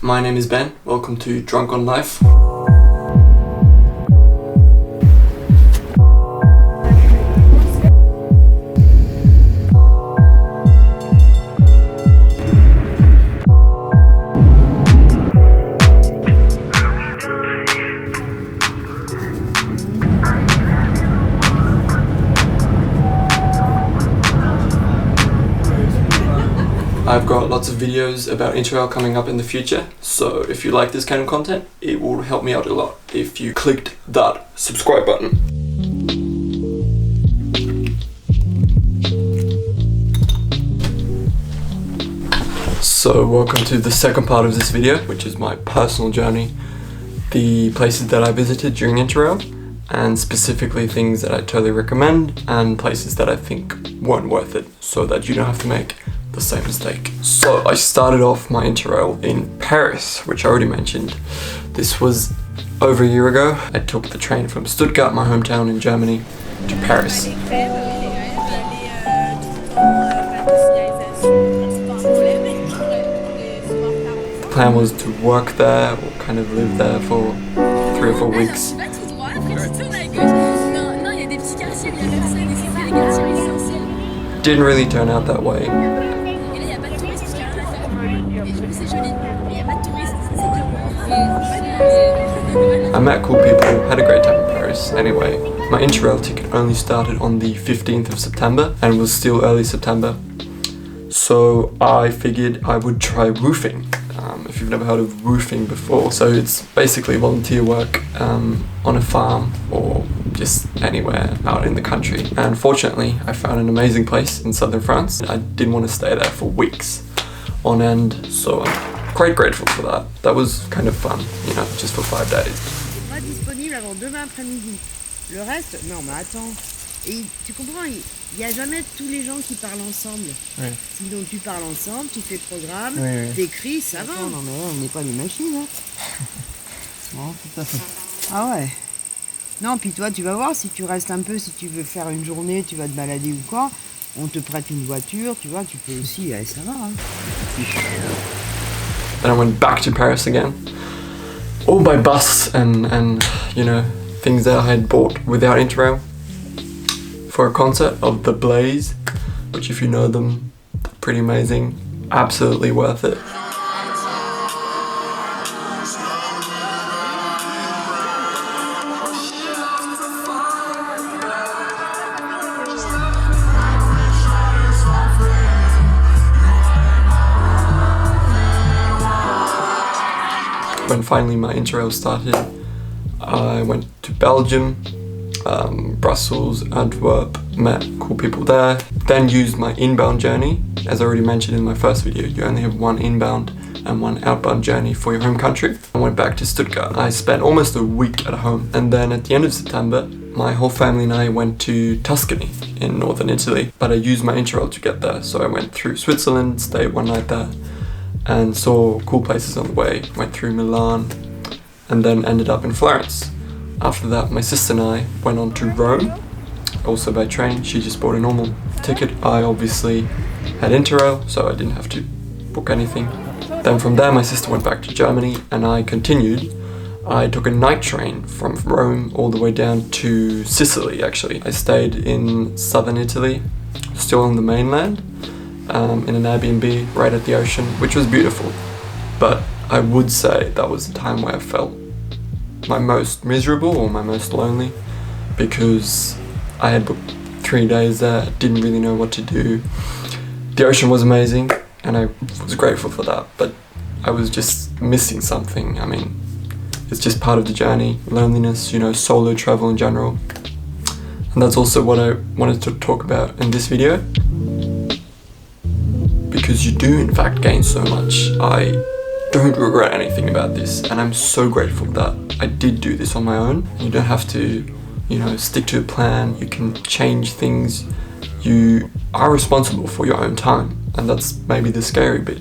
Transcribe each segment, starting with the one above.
My name is Ben, welcome to Drunk on Life. I've got lots of videos about Interrail coming up in the future, so if you like this kind of content, it will help me out a lot if you clicked that subscribe button. So welcome to the second part of this video, which is my personal journey, the places that I visited during Interrail, and specifically things that I totally recommend and places that I think weren't worth it, so that you don't have to make the same mistake. So I started off my Interrail in Paris, which I already mentioned. This was over a year ago. I took the train from Stuttgart, my hometown in Germany, to Paris. The plan was to work there or kind of live there for 3 or 4 weeks. Didn't really turn out that way. I met cool people, had a great time in Paris. Anyway, my Interrail ticket only started on the 15th of September and was still early September. So I figured I would try roofing. If you've never heard of roofing before. So it's basically volunteer work on a farm or just anywhere out in the country. And fortunately, I found an amazing place in southern France. I didn't want to stay there for weeks on end, so I'm quite grateful for that. That was kind of fun, you know, just for 5 days. C'est pas disponible avant demain après-midi. Le reste, non mais attends. Et tu comprends, il n'y a jamais tous les gens qui parlent ensemble. Oui. Sinon tu parles ensemble, tu fais le programme, Oui. t'écris, ça va. Non mais on n'est pas des machines. Hein. Non, tout à fait. Ah ouais. Non, puis toi tu vas voir, si tu restes un peu, si tu veux faire une journée, tu vas te balader ou quoi, on te prête une voiture, tu vois, tu peux aussi, ça va. Hein. Then I went back to Paris again, all by bus and you know, things that I had bought without Interrail, for a concert of The Blaze, which if you know them, pretty amazing, absolutely worth it. When finally my Interrail started, I went to Belgium, Brussels, Antwerp, met cool people there, then used my inbound journey. As I already mentioned in my first video, you only have one inbound and one outbound journey for your home country. I went back to Stuttgart. I spent almost a week at home, and then at the end of September, my whole family and I went to Tuscany in northern Italy, but I used my Interrail to get there, so I went through Switzerland, stayed one night there, and saw cool places on the way. Went through Milan and then ended up in Florence. After that, my sister and I went on to Rome, also by train. She just bought a normal ticket. I obviously had Interrail, so I didn't have to book anything. Then from there, my sister went back to Germany and I continued. I took a night train from Rome all the way down to Sicily, actually. I stayed in southern Italy, still on the mainland, in an Airbnb right at the ocean, which was beautiful. But I would say that was the time where I felt my most miserable or my most lonely, because I had booked 3 days there, didn't really know what to do. The ocean was amazing and I was grateful for that, but I was just missing something. I mean, it's just part of the journey, loneliness, you know, solo travel in general. And that's also what I wanted to talk about in this video, because you do in fact gain so much. I don't regret anything about this, and I'm so grateful that I did do this on my own. You don't have to, you know, stick to a plan. You can change things. You are responsible for your own time, and that's maybe the scary bit,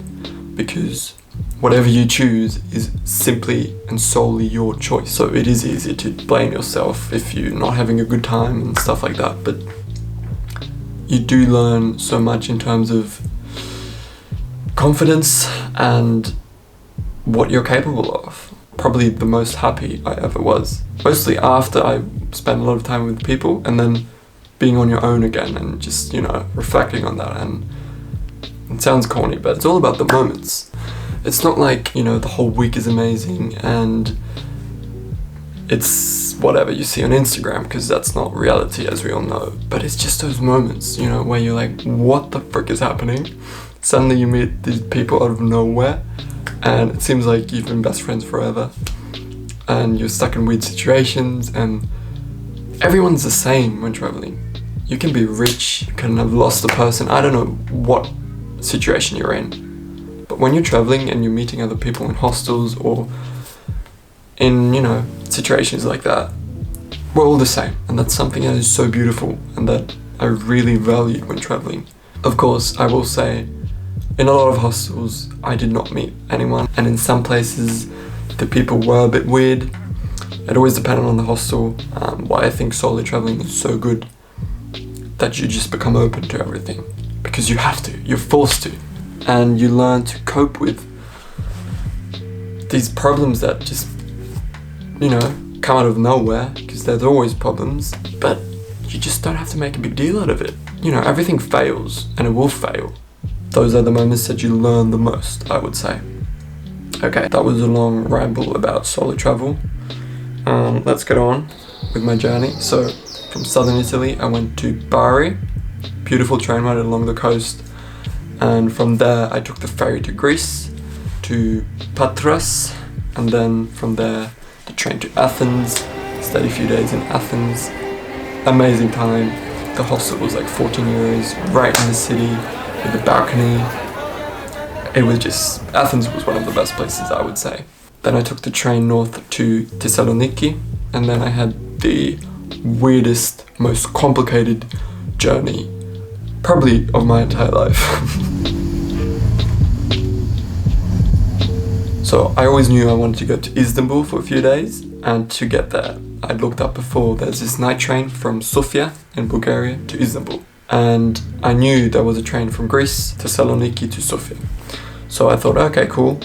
because whatever you choose is simply and solely your choice. So it is easy to blame yourself if you're not having a good time and stuff like that, but you do learn so much in terms of confidence and what you're capable of. Probably the most happy I ever was. Mostly after I spent a lot of time with people and then being on your own again and just, you know, reflecting on that. And it sounds corny, but it's all about the moments. It's not like, you know, the whole week is amazing and it's whatever you see on Instagram, because that's not reality, as we all know. But it's just those moments, you know, where you're like, what the frick is happening? Suddenly you meet these people out of nowhere and it seems like you've been best friends forever and you're stuck in weird situations, and everyone's the same when traveling. You can be rich, you can have lost a person, I don't know what situation you're in. But when you're traveling and you're meeting other people in hostels or in, you know, situations like that, we're all the same. And that's something that is so beautiful and that I really valued when traveling. Of course, I will say, in a lot of hostels, I did not meet anyone. And in some places, the people were a bit weird. It always depended on the hostel. Why I think solo traveling is so good, that you just become open to everything. Because you have to, you're forced to. And you learn to cope with these problems that just, you know, come out of nowhere, because there's always problems, but you just don't have to make a big deal out of it. You know, everything fails, and it will fail. Those are the moments that you learn the most, I would say. Okay, that was a long ramble about solo travel. Let's get on with my journey. So, from southern Italy, I went to Bari, beautiful train ride along the coast, and from there I took the ferry to Greece, to Patras, and then from there the train to Athens, stayed a few days in Athens. Amazing time. The hostel was like 14 euros, right in the city, with the balcony. It was just, Athens was one of the best places, I would say. Then I took the train north to Thessaloniki, and then I had the weirdest, most complicated journey, probably of my entire life. So I always knew I wanted to go to Istanbul for a few days, and to get there, I looked up before, there's this night train from Sofia in Bulgaria to Istanbul. And I knew there was a train from Greece, Thessaloniki to Sofia. So I thought, okay, cool,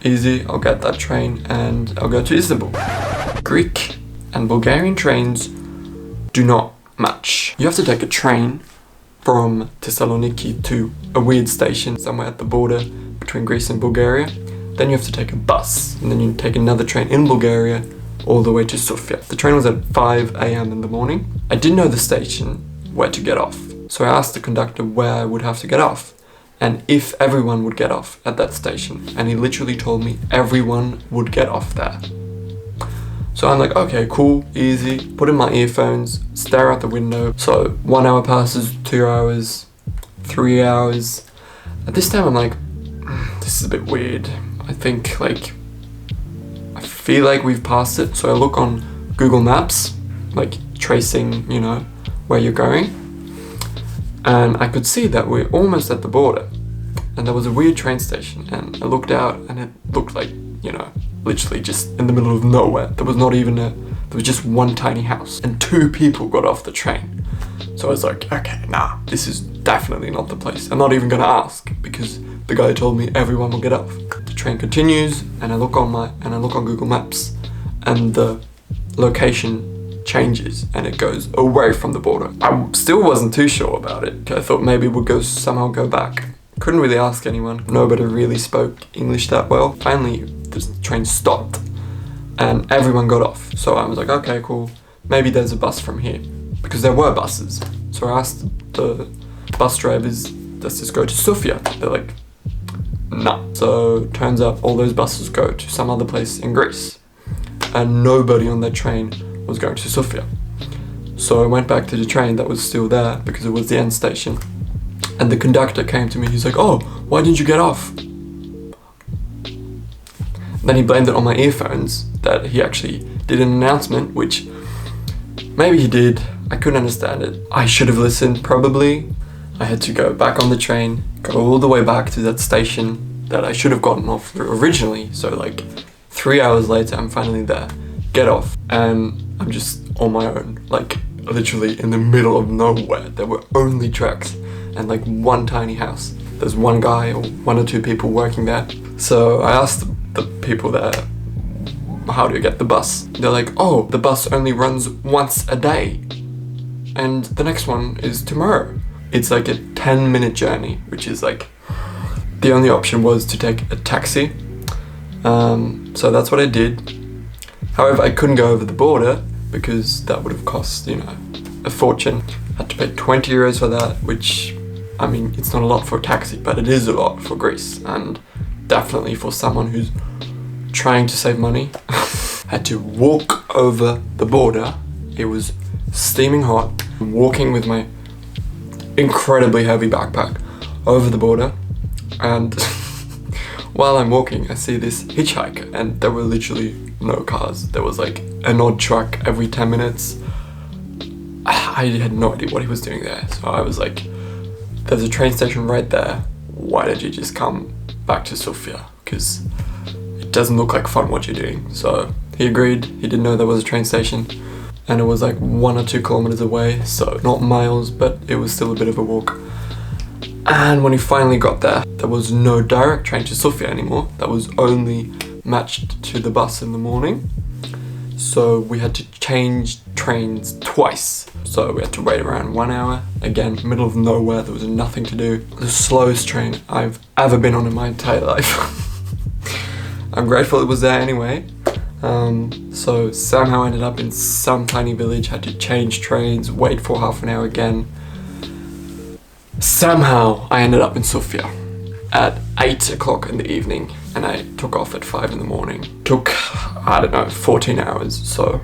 easy, I'll get that train and I'll go to Istanbul. Greek and Bulgarian trains do not match. You have to take a train from Thessaloniki to a weird station somewhere at the border between Greece and Bulgaria. Then you have to take a bus, and then you take another train in Bulgaria all the way to Sofia. The train was at 5 a.m. in the morning. I didn't know the station where to get off, so I asked the conductor where I would have to get off and if everyone would get off at that station, and he literally told me everyone would get off there. So I'm like, okay, cool, easy, put in my earphones, stare out the window. So 1 hour passes, 2 hours, 3 hours. At this time I'm like, this is a bit weird. I think, like, I feel like we've passed it. So I look on Google Maps, like tracing, you know, where you're going. And I could see that we're almost at the border. And there was a weird train station, and I looked out and it looked like, you know, literally just in the middle of nowhere. There was not even there was just one tiny house and 2 people got off the train. So I was like, okay, nah, this is definitely not the place. I'm not even gonna ask, because the guy told me everyone will get off. The train continues, and I look on Google Maps, and the location changes and it goes away from the border. I still wasn't too sure about it. I thought maybe we'd somehow go back. Couldn't really ask anyone. Nobody really spoke English that well. Finally, the train stopped and everyone got off. So I was like, okay, cool. Maybe there's a bus from here, because there were buses. So I asked the bus drivers, does this go to Sofia? They're like, nah. So turns out all those buses go to some other place in Greece, and nobody on that train was going to Sofia. So I went back to the train that was still there, because it was the end station. And the conductor came to me, he's like, oh, why didn't you get off? Then he blamed it on my earphones, that he actually did an announcement, which maybe he did, I couldn't understand it. I should have listened, probably. I had to go back on the train, go all the way back to that station that I should have gotten off originally. So like 3 hours later, I'm finally there, get off, and I'm just on my own, like literally in the middle of nowhere. There were only tracks and like one tiny house. There's one guy or 1 or 2 people working there. So I asked the people there, how do you get the bus? They're like, oh, the bus only runs once a day, and the next one is tomorrow. It's like a 10-minute journey, which is like, the only option was to take a taxi. So that's what I did. However, I couldn't go over the border because that would have cost, you know, a fortune. I had to pay 20 euros for that, which, I mean, it's not a lot for a taxi, but it is a lot for Greece, and definitely for someone who's trying to save money. Had to walk over the border. It was steaming hot. Walking with my incredibly heavy backpack over the border, and while I'm walking, I see this hitchhiker, and there were literally no cars. There was like an odd truck every 10 minutes. I had no idea what he was doing there, so I was like, there's a train station right there. Why don't you just come back to Sofia? Because it doesn't look like fun what you're doing. So he agreed. He didn't know there was a train station, and it was like 1 or 2 kilometers away, so not miles, but it was still a bit of a walk. And when we finally got there, there was no direct train to Sofia anymore. That was only matched to the bus in the morning. So we had to change trains twice. So we had to wait around 1 hour. Again, middle of nowhere, there was nothing to do. The slowest train I've ever been on in my entire life. I'm grateful it was there anyway. So somehow I ended up in some tiny village, had to change trains, wait for half an hour again. Somehow I ended up in Sofia at 8 o'clock in the evening, and I took off at 5 in the morning. Took, I don't know, 14 hours, so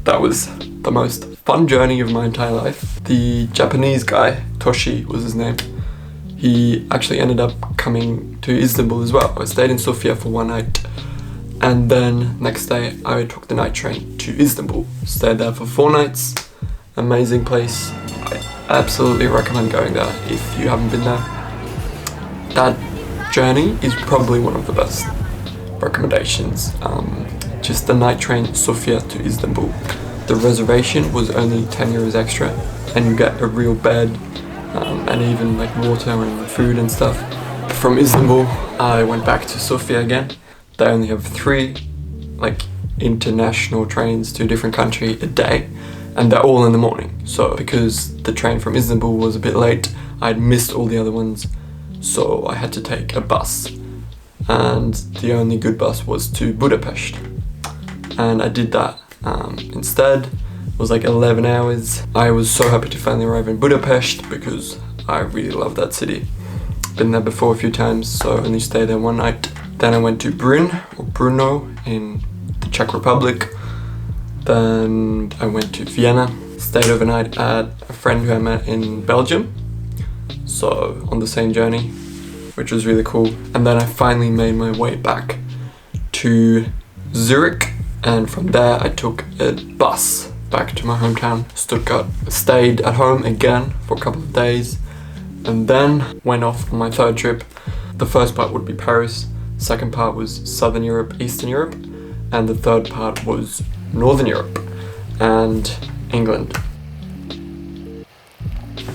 that was the most fun journey of my entire life. The Japanese guy, Toshi was his name, he actually ended up coming to Istanbul as well. I stayed in Sofia for 1 night, and then next day I took the night train to Istanbul. Stayed there for 4 nights. Amazing place. I absolutely recommend going there if you haven't been there. That journey is probably one of the best recommendations. Just the night train Sofia to Istanbul. The reservation was only 10 euros extra, and you get a real bed, and even like water and food and stuff. From Istanbul, I went back to Sofia again. They only have 3 like international trains to a different country a day, and they're all in the morning. So because the train from Istanbul was a bit late, I'd missed all the other ones, so I had to take a bus, and the only good bus was to Budapest, and I did that instead. It was like 11 hours. I was so happy to finally arrive in Budapest because I really love that city. Been there before a few times, so I only stayed there 1 night. Then I went to Brno in the Czech Republic. Then I went to Vienna, stayed overnight at a friend who I met in Belgium, so on the same journey, which was really cool. And then I finally made my way back to Zurich, and from there I took a bus back to my hometown, Stuttgart. Stayed at home again for a couple of days, and then went off on my 3rd trip. The first part would be Paris, second part was Southern Europe, Eastern Europe, and the third part was Northern Europe and England.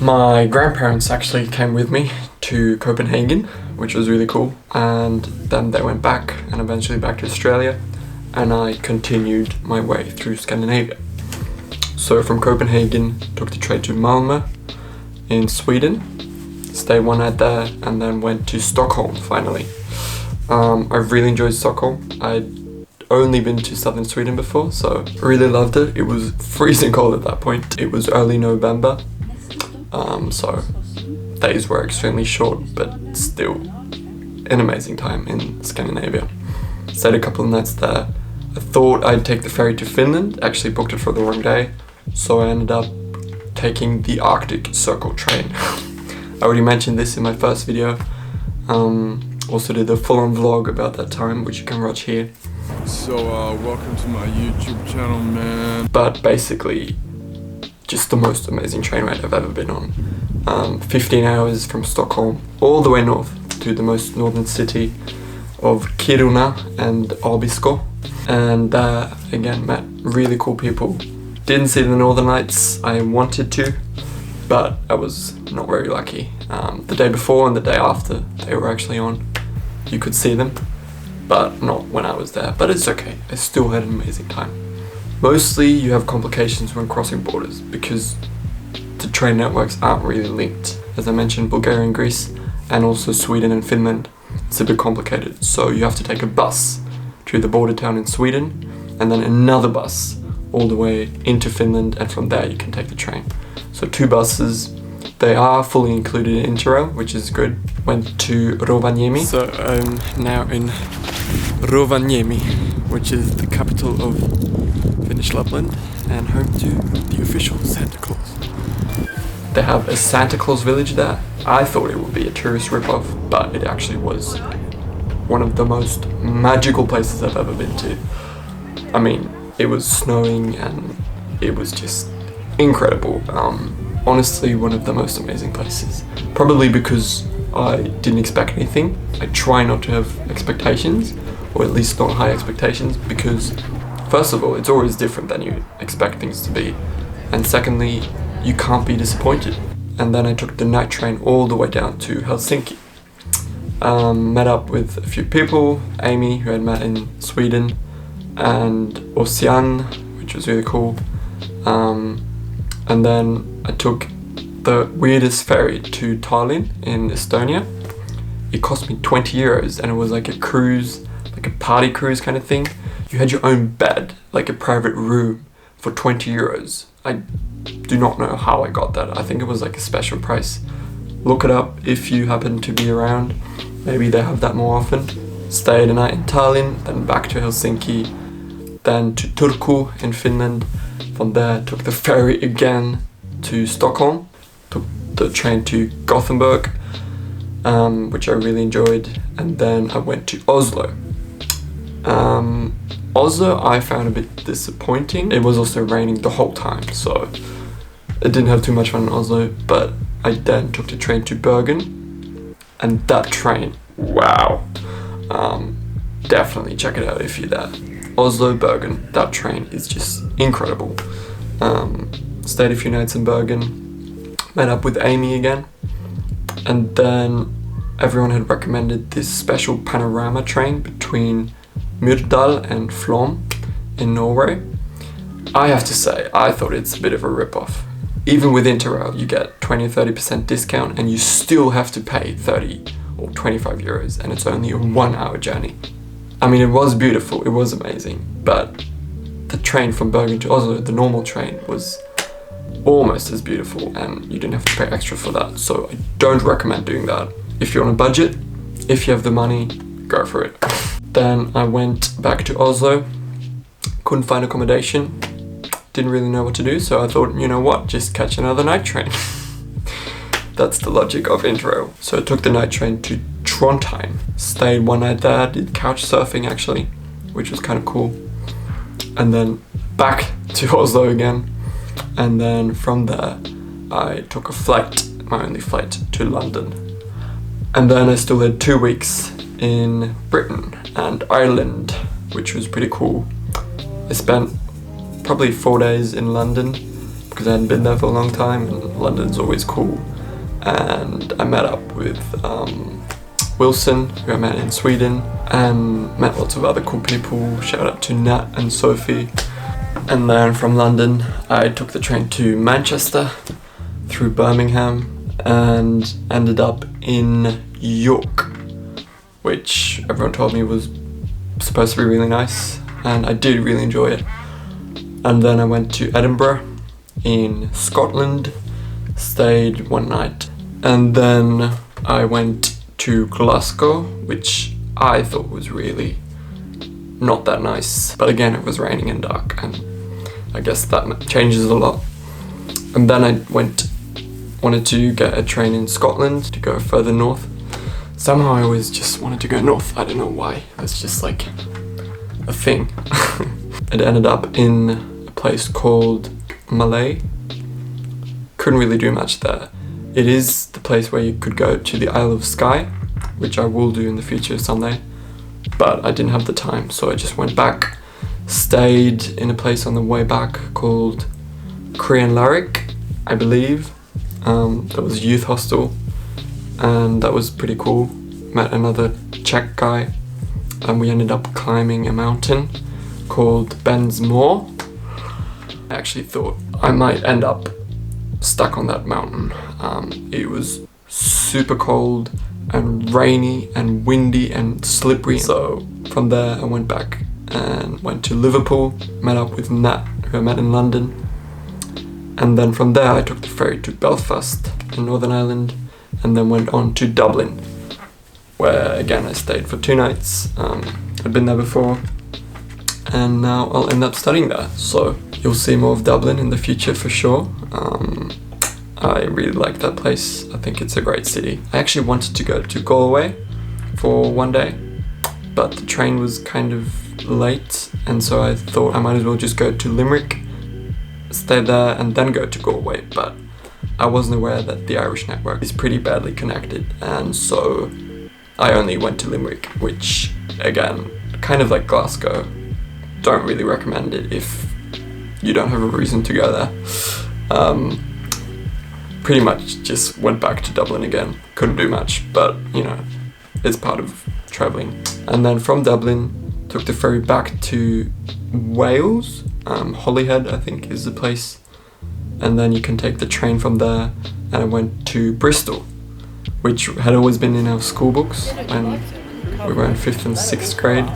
My grandparents actually came with me to Copenhagen, which was really cool, and then they went back and eventually back to Australia, and I continued my way through Scandinavia. So from Copenhagen, took the train to Malmö in Sweden, stayed 1 night there, and then went to Stockholm finally. I really enjoyed Stockholm. I'd only been to southern Sweden before, so I really loved it. It was freezing cold at that point. It was early November, so days were extremely short, but still an amazing time in Scandinavia. Stayed a couple of nights there. I thought I'd take the ferry to Finland, actually booked it for the wrong day, so I ended up taking the Arctic Circle train. I already mentioned this in my first video. Also did a full-on vlog about that time, which you can watch here. So welcome to my YouTube channel, man. But basically, just the most amazing train ride I've ever been on. 15 hours from Stockholm all the way north to the most northern city of Kiruna and Abisko. And again, met really cool people. Didn't see the Northern Lights. I wanted to, but I was not very lucky. The day before and the day after they were actually on, you could see them. but not when I was there. But it's okay, I still had an amazing time. Mostly you have complications when crossing borders because the train networks aren't really linked. As I mentioned, Bulgaria and Greece, and also Sweden and Finland, it's a bit complicated. So you have to take a bus to the border town in Sweden, and then another bus all the way into Finland, and from there you can take the train. So 2 buses. They are fully included in Interrail, which is good. Went to Rovaniemi. So I'm now in Rovaniemi, which is the capital of Finnish Lapland and home to the official Santa Claus. They have a Santa Claus village there. I thought it would be a tourist ripoff, but it actually was one of the most magical places I've ever been to. I mean, it was snowing and it was just incredible. Honestly, one of the most amazing places. Probably because I didn't expect anything. I try not to have expectations, or at least not high expectations, because first of all, it's always different than you expect things to be. And secondly, you can't be disappointed. And then I took the night train all the way down to Helsinki. Met up with a few people, Amy, who I'd met in Sweden, and Ocean, which was really cool. And then I took the weirdest ferry to Tallinn in Estonia. It cost me 20 euros and it was like a cruise, like a party cruise kind of thing. You had your own bed, like a private room for 20 euros. I do not know how I got that. I think it was like a special price. Look it up if you happen to be around. Maybe they have that more often. Stayed a night in Tallinn, then back to Helsinki, then to Turku in Finland. From there, took the ferry again to Stockholm, took the train to Gothenburg, which I really enjoyed, and then I went to Oslo. Oslo I found a bit disappointing. It was also raining the whole time, so I didn't have too much fun in Oslo, but I then took the train to Bergen, and that train, wow. Definitely check it out if you're there. Oslo, Bergen, that train is just incredible. Stayed a few nights in Bergen, met up with Amy again, and then everyone had recommended this special panorama train between Myrdal and Flåm in Norway. I have to say, I thought it's a bit of a rip-off. Even with Interrail, you get 20 or 30% discount and you still have to pay 30 or 25 euros, and it's only a 1-hour journey. I mean, it was beautiful, it was amazing, but the train from Bergen to Oslo, the normal train, was almost as beautiful and you didn't have to pay extra for that. So I don't recommend doing that. If you're on a budget, if you have the money, go for it. Then I went back to Oslo, couldn't find accommodation, didn't really know what to do, so I thought, you know what, just catch another night train. That's the logic of Interrail. So I took the night train to Trondheim, stayed one night there, did couch surfing actually, which was kind of cool. And then back to Oslo again, and then from there I took a flight, my only flight, to London. And then I still had 2 weeks in Britain and Ireland, which was pretty cool. I spent probably 4 days in London because I hadn't been there for a long time, and London's always cool. And I met up with Wilson, who I met in Sweden, and met lots of other cool people. Shout out to Nat and Sophie. And then from London I took the train to Manchester through Birmingham and ended up in York, which everyone told me was supposed to be really nice, and I did really enjoy it. And then I went to Edinburgh in Scotland, stayed one night, and then I went to Glasgow, which I thought was really not that nice, but again it was raining and dark, and I guess that changes a lot. And then I wanted to get a train in Scotland to go further north. Somehow I always just wanted to go north, I don't know why, it's just like a thing. It ended up in a place called Malay. Couldn't really do much there. It is the place where you could go to the Isle of Skye, which I will do in the future someday, but I didn't have the time, so I just went back, stayed in a place on the way back called Crianlarich, I believe. That was a youth hostel, and that was pretty cool. Met another Czech guy, and we ended up climbing a mountain called Ben's Moor. I actually thought I might end up stuck on that mountain. It was super cold and rainy and windy and slippery. So from there I went back and went to Liverpool, met up with Nat, who I met in London. And then from there I took the ferry to Belfast in Northern Ireland, and then went on to Dublin, where again I stayed for 2 nights. I'd been there before, and now I'll end up studying there. So you'll see more of Dublin in the future for sure. I really like that place. I think it's a great city. I actually wanted to go to Galway for 1 day, but the train was kind of late, and so I thought I might as well just go to Limerick, stay there, and then go to Galway. But I wasn't aware that the Irish network is pretty badly connected, and so I only went to Limerick, which again, kind of like Glasgow, don't really recommend it if you don't have a reason to go there. Pretty much just went back to Dublin again. Couldn't do much, but you know, it's part of traveling. And then from Dublin, took the ferry back to Wales. Holyhead, I think, is the place. And then you can take the train from there, and I went to Bristol, which had always been in our school books when we were in 5th and 6th grade.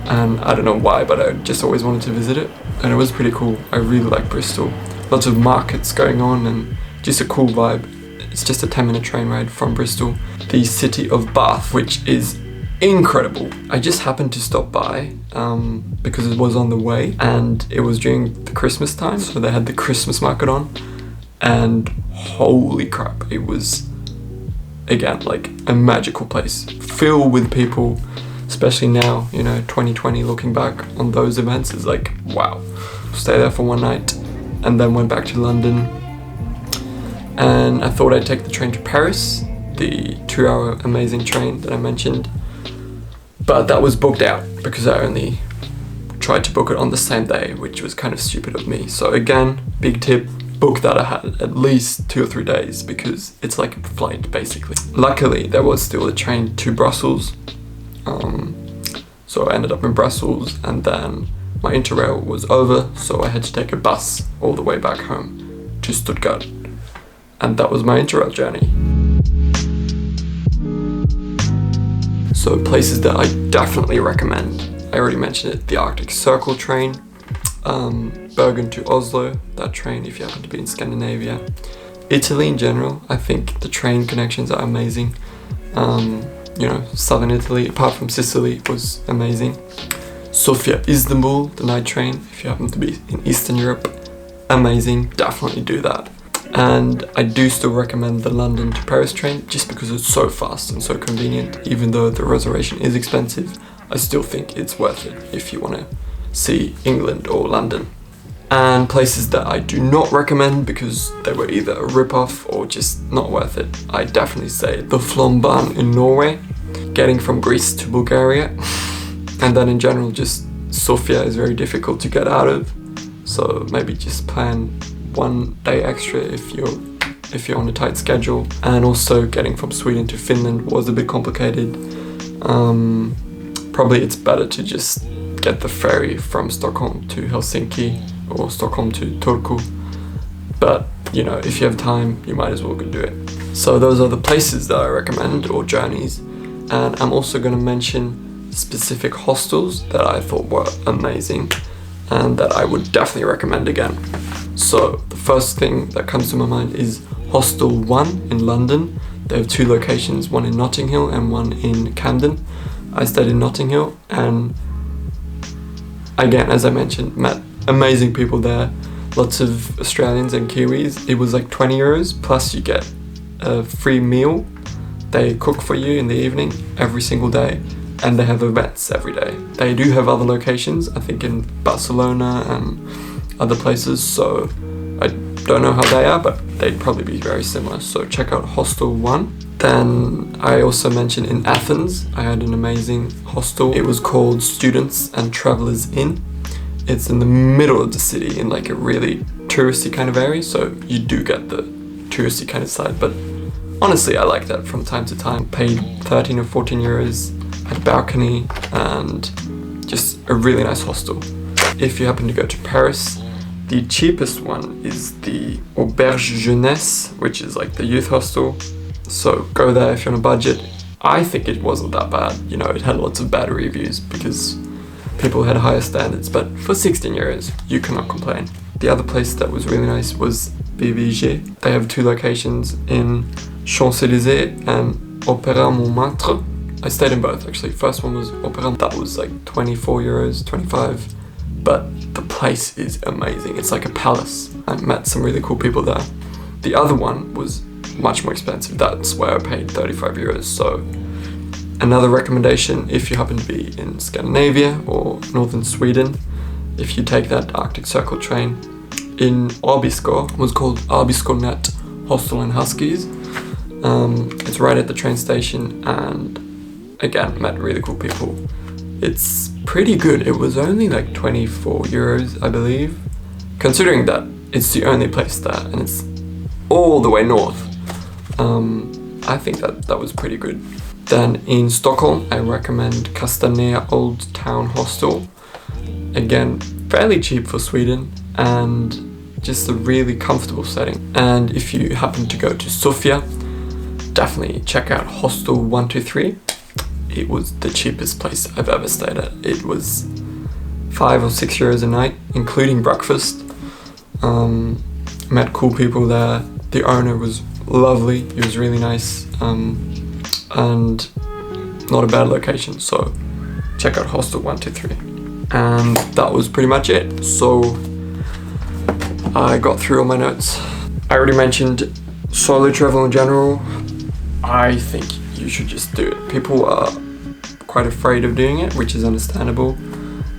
And I don't know why, but I just always wanted to visit it. And it was pretty cool. I really like Bristol. Lots of markets going on and just a cool vibe. It's just a 10-minute train ride from Bristol. The city of Bath, which is incredible. I just happened to stop by because it was on the way, and it was during the Christmas time, so they had the Christmas market on, and holy crap, it was again like a magical place, filled with people, especially now, you know, 2020, looking back on those events is like, wow. Stay there for 1 night and then went back to London, and I thought I'd take the train to Paris, the 2-hour amazing train that I mentioned. But that was booked out because I only tried to book it on the same day, which was kind of stupid of me. So again, big tip, book that ahead at least 2 or 3 days, because it's like a flight basically. Luckily, there was still a train to Brussels. So I ended up in Brussels, and then my interrail was over, so I had to take a bus all the way back home to Stuttgart. And that was my interrail journey. So places that I definitely recommend, I already mentioned it, the Arctic Circle train, Bergen to Oslo, that train if you happen to be in Scandinavia. Italy in general, I think the train connections are amazing. You know, southern Italy, apart from Sicily, was amazing. Sofia, Istanbul, the night train, if you happen to be in Eastern Europe, amazing, definitely do that. And I do still recommend the London to Paris train, just because it's so fast and so convenient. Even though the reservation is expensive, I still think it's worth it if you want to see England or London. And places that I do not recommend because they were either a rip-off or just not worth it, I definitely say the Flåmbanen in Norway, getting from Greece to Bulgaria, and then in general just Sofia is very difficult to get out of, so maybe just plan 1 day extra if you're on a tight schedule. And also getting from Sweden to Finland was a bit complicated. Probably it's better to just get the ferry from Stockholm to Helsinki or Stockholm to Turku, but you know, if you have time, you might as well go do it. So those are the places that I recommend, or journeys, and I'm also going to mention specific hostels that I thought were amazing and that I would definitely recommend again. So the first thing that comes to my mind is Hostel 1 in London. They have 2 locations, one in Notting Hill and one in Camden. I stayed in Notting Hill, and again, as I mentioned, met amazing people there, lots of Australians and Kiwis. It was like 20 euros plus you get a free meal. They cook for you in the evening every single day, and they have events every day. They do have other locations, I think in Barcelona and other places, so I don't know how they are, but they'd probably be very similar. So check out Hostel 1. Then I also mentioned in Athens, I had an amazing hostel. It was called Students and Travelers Inn. It's in the middle of the city in like a really touristy kind of area, so you do get the touristy kind of side, but honestly I like that from time to time. Paid 13 or 14 euros, had a balcony, and just a really nice hostel. If you happen to go to Paris, the cheapest one is the Auberge Jeunesse, which is like the youth hostel. So go there if you're on a budget. I think it wasn't that bad. You know, it had lots of bad reviews because people had higher standards, but for 16 euros, you cannot complain. The other place that was really nice was BVG. They have 2 locations in Champs-Élysées and Opéra Montmartre. I stayed in both actually. First one was Opéra, that was like 24 euros, 25. But the place is amazing. It's like a palace. I met some really cool people there. The other one was much more expensive. That's where I paid 35 euros. So another recommendation, if you happen to be in Scandinavia or northern Sweden, if you take that Arctic Circle train, in Abisko, was called Abisko Net Hostel and Huskies. It's right at the train station, and again, met really cool people. It's pretty good. It was only like 24 euros, I believe, considering that it's the only place there and it's all the way north. I think that was pretty good. Then in Stockholm, I recommend Castanea Old Town Hostel. Again, fairly cheap for Sweden and just a really comfortable setting. And if you happen to go to Sofia, definitely check out Hostel 123. It was the cheapest place I've ever stayed at. It was 5 or 6 euros a night, including breakfast. Met cool people there. The owner was lovely. He was really nice, and not a bad location. So check out Hostel 123. And that was pretty much it. So I got through all my notes. I already mentioned solo travel in general. I think you should just do it. People are quite afraid of doing it, which is understandable.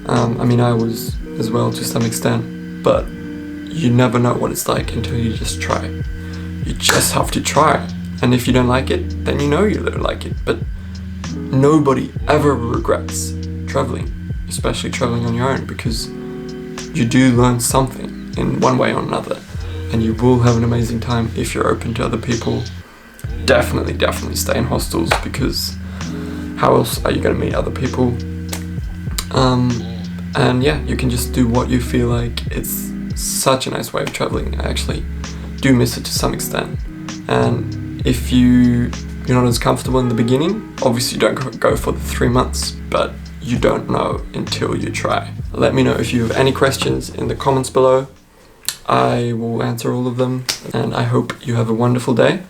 I mean, I was as well to some extent, but you never know what it's like until you just try. You just have to try. And if you don't like it, then you know you don't like it. But nobody ever regrets traveling, especially traveling on your own, because you do learn something in one way or another, and you will have an amazing time if you're open to other people. Definitely stay in hostels, because how else are you going to meet other people? And yeah, you can just do what you feel like. It's such a nice way of traveling. I actually do miss it to some extent. And if you're not as comfortable in the beginning, obviously you don't go for the 3 months, but you don't know until you try. Let me know if you have any questions in the comments below. I will answer all of them, and I hope you have a wonderful day.